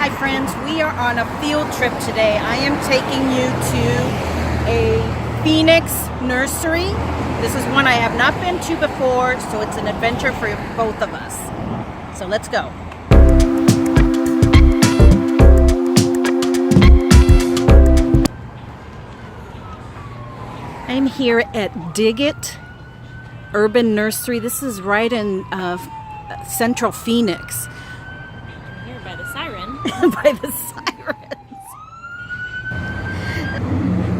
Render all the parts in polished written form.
Hi friends, we are on a field trip today. I am taking you to a Phoenix nursery. This is one I have not been to before, so it's an adventure for both of us. So let's go. I'm here at Dig It Urban Nursery. This is right in central Phoenix. Here by the siren. By the sirens.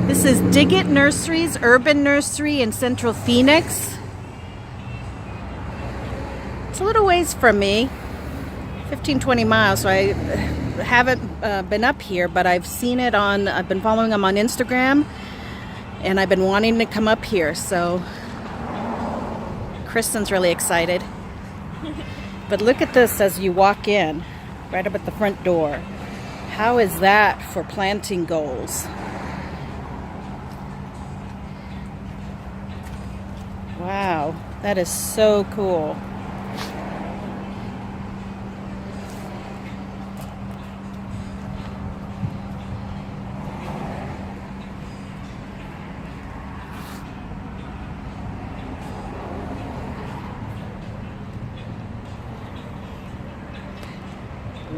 This is Dig It Nurseries, Urban Nursery in central Phoenix. It's a little ways from me, 15-20 miles, so I haven't been up here, but I've seen it on, I've been following them on Instagram, and I've been wanting to come up here, so Kristen's really excited. But look at this as you walk in, right up at the front door. How is that for planting goals? Wow, that is so cool.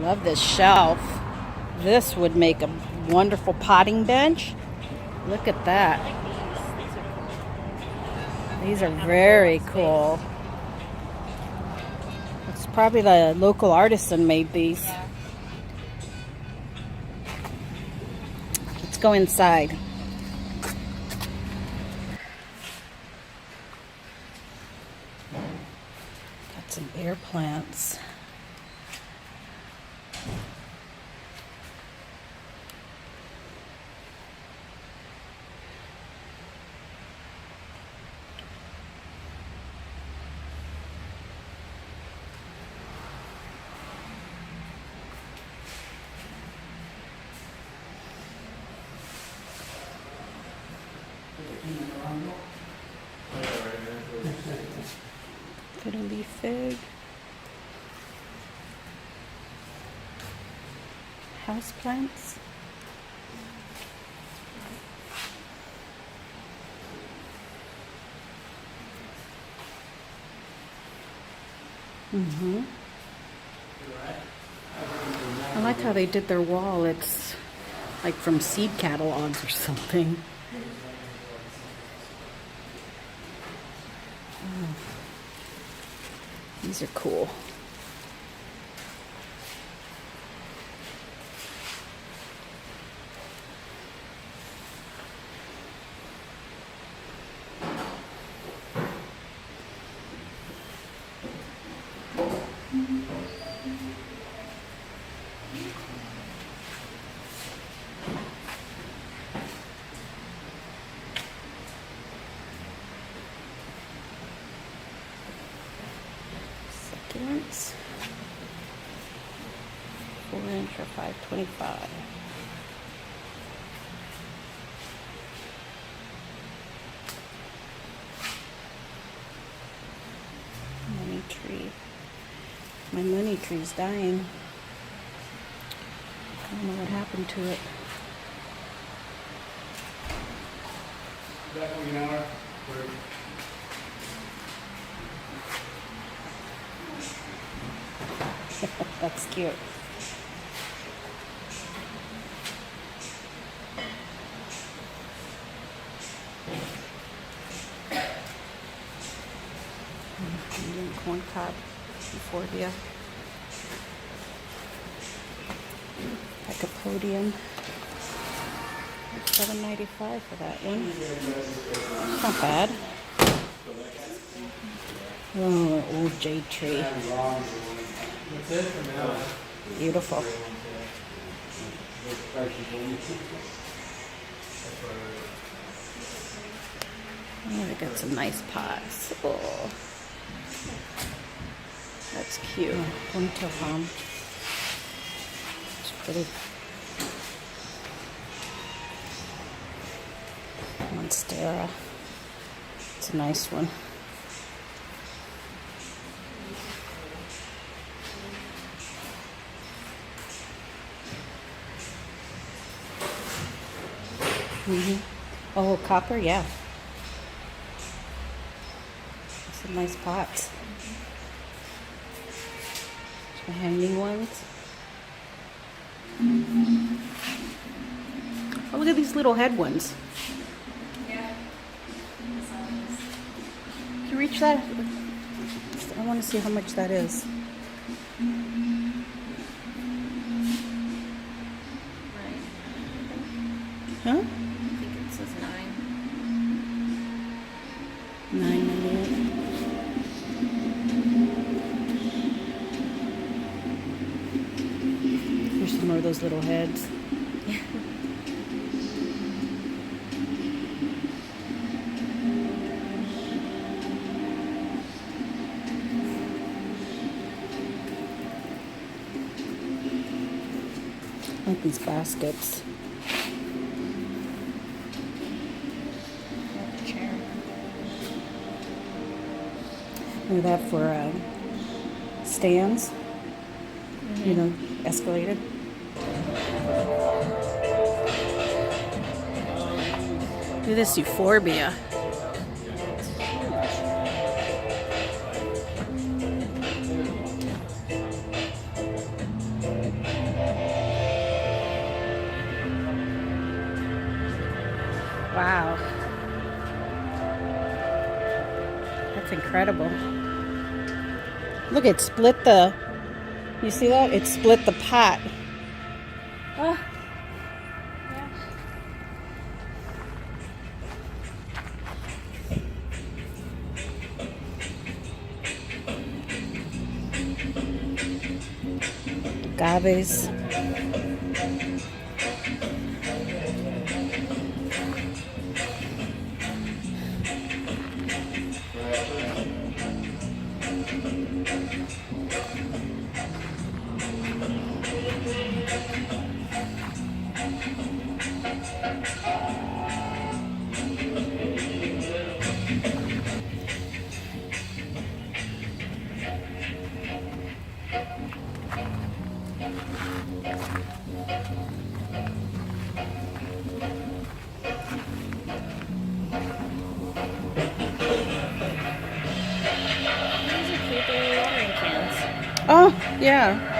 Love this shelf. This would make a wonderful potting bench. Look at that. These are very cool. It's probably the local artisan made these. Let's go inside. Got some air plants. Fiddle leaf fig. House plants. I like how they did their wall. It's like from seed catalogs or something. Oh. These are cool. Succulents, 4-inch or 525. Money tree. My money tree's dying. I don't know what happened to it. Back on the hour. That's cute. Indian corn cob, euphorbia. Lycopodium. $7.95 for that one. It's not bad. Oh, old jade tree. Beautiful. Oh, they got some nice pots. Oh, that's cute. Ponytail palm. It's pretty. Monstera. It's a nice one. Oh, copper, yeah. Some nice pots. The hanging ones. Oh, look at these little head ones. Yeah. Can you reach that? I want to see how much that is. Right. Huh? I think it says 9. $9.98. Here's some more of those little heads. I like these baskets. Chair. Look at that for stands. You know, escalated. Look at this euphorbia. Wow. That's incredible. Look, it split the, you see that? It split the pot. Oh. Yeah. Agaves. These are cute little watering cans. Oh, yeah.